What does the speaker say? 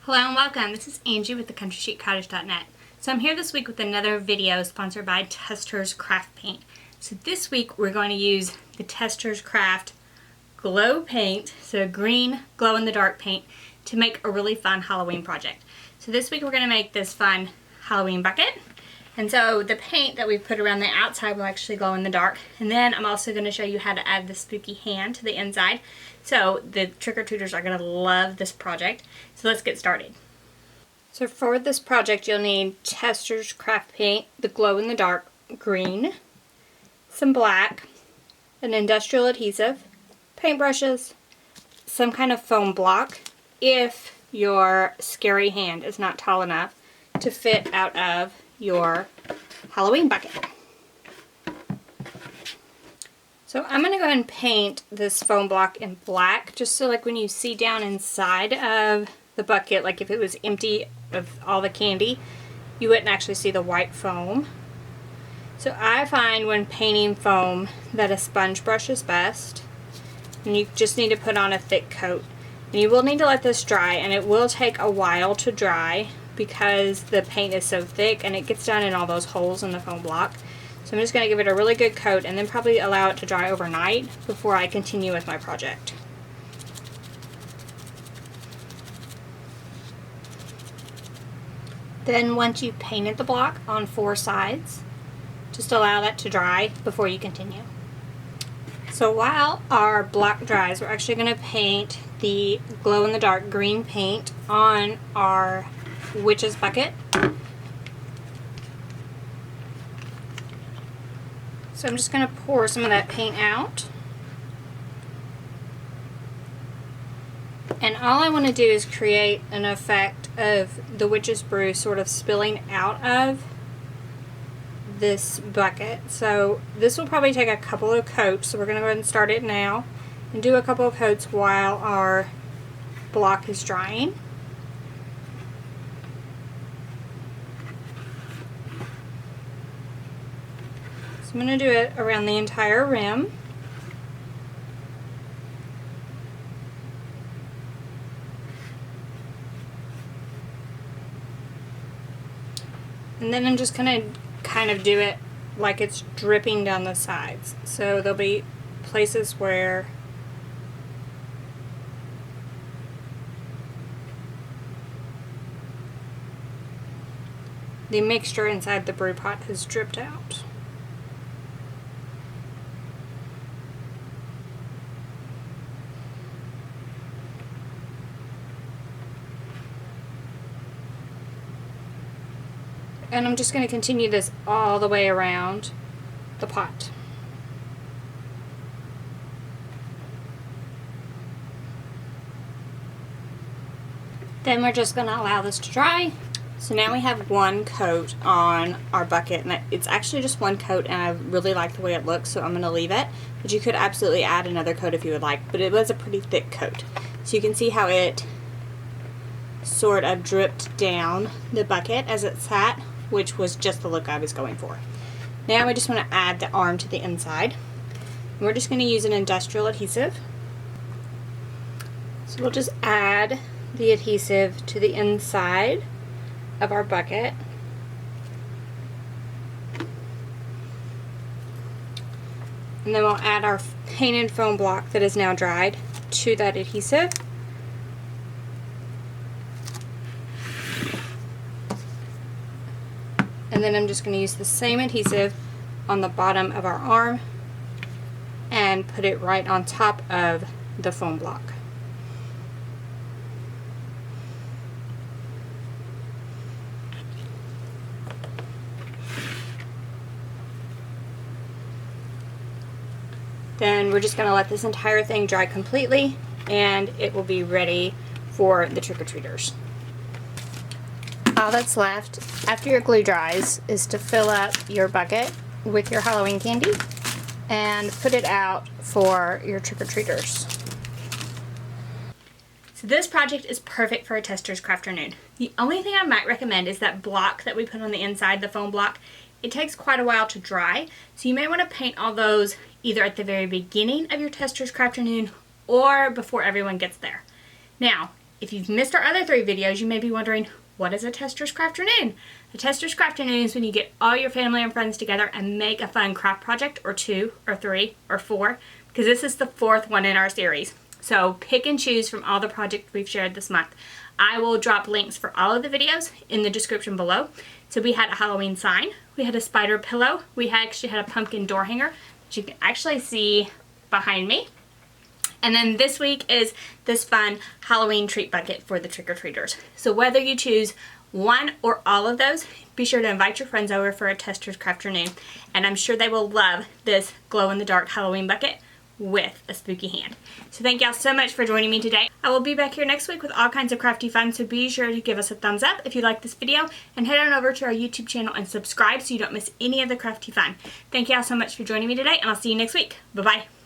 Hello and welcome. This is Angie with thecountrysheetcottage.net. So I'm here this week with another video sponsored by Testors Craft Paint. So this week we're going to use the Testors Craft Glow Paint, so green glow-in-the-dark paint, to make a really fun Halloween project. So this week we're going to make this fun Halloween bucket. And so the paint that we've put around the outside will actually glow in the dark. And then I'm also going to show you how to add the spooky hand to the inside. So the trick-or-treaters are going to love this project. So let's get started. So for this project you'll need Testors Craft Paint, the glow-in-the-dark green, some black, an industrial adhesive, paintbrushes, some kind of foam block if your scary hand is not tall enough to fit out of your Halloween bucket. So I'm going to go ahead and paint this foam block in black, just so like when you see down inside of the bucket, like if it was empty of all the candy, you wouldn't actually see the white foam. So I find when painting foam that a sponge brush is best, and you just need to put on a thick coat. And you will need to let this dry, and it will take a while to dry because the paint is so thick and it gets down in all those holes in the foam block. So I'm just going to give it a really good coat and then probably allow it to dry overnight before I continue with my project. Then once you've painted the block on 4 sides, just allow that to dry before you continue. So while our block dries, we're actually going to paint the glow-in-the-dark green paint on our witch's bucket. So I'm just going to pour some of that paint out. And all I want to do is create an effect of the witch's brew sort of spilling out of this bucket. So this will probably take a couple of coats, so we're going to go ahead and start it now and do a couple of coats while our block is drying. So I'm going to do it around the entire rim. And then I'm just going to kind of do it like it's dripping down the sides. So there'll be places where the mixture inside the brew pot has dripped out. And I'm just going to continue this all the way around the pot. Then we're just going to allow this to dry. So now we have one coat on our bucket, and it's actually just one coat, and I really like the way it looks, so I'm going to leave it. But you could absolutely add another coat if you would like, but it was a pretty thick coat. So you can see how it sort of dripped down the bucket as it sat, which was just the look I was going for. Now we just want to add the arm to the inside. And we're just going to use an industrial adhesive. So we'll just add the adhesive to the inside of our bucket. And then we'll add our painted foam block that is now dried to that adhesive. And then I'm just going to use the same adhesive on the bottom of our arm and put it right on top of the foam block. Then we're just going to let this entire thing dry completely, and it will be ready for the trick-or-treaters. All that's left after your glue dries is to fill up your bucket with your Halloween candy and put it out for your trick-or-treaters. So this project is perfect for a Testors Crafternoon. The only thing I might recommend is that block that we put on the inside, the foam block. It takes quite a while to dry, so you may want to paint all those either at the very beginning of your Testors Crafternoon or before everyone gets there. Now, If you've missed our other 3 videos, you may be wondering, what is a Testors Crafternoon? A Testors Crafternoon is when you get all your family and friends together and make a fun craft project, or 2, or 3, or 4, because this is the 4th one in our series. So pick and choose from all the projects we've shared this month. I will drop links for all of the videos in the description below. So we had a Halloween sign, we had a spider pillow, we actually had a pumpkin door hanger that you can actually see behind me. And then this week is this fun Halloween treat bucket for the trick-or-treaters. So whether you choose one or all of those, be sure to invite your friends over for a Testors Crafternoon. And I'm sure they will love this glow-in-the-dark Halloween bucket with a spooky hand. So thank y'all so much for joining me today. I will be back here next week with all kinds of crafty fun, so be sure to give us a thumbs up if you like this video, and head on over to our YouTube channel and subscribe so you don't miss any of the crafty fun. Thank y'all so much for joining me today, and I'll see you next week. Bye-bye.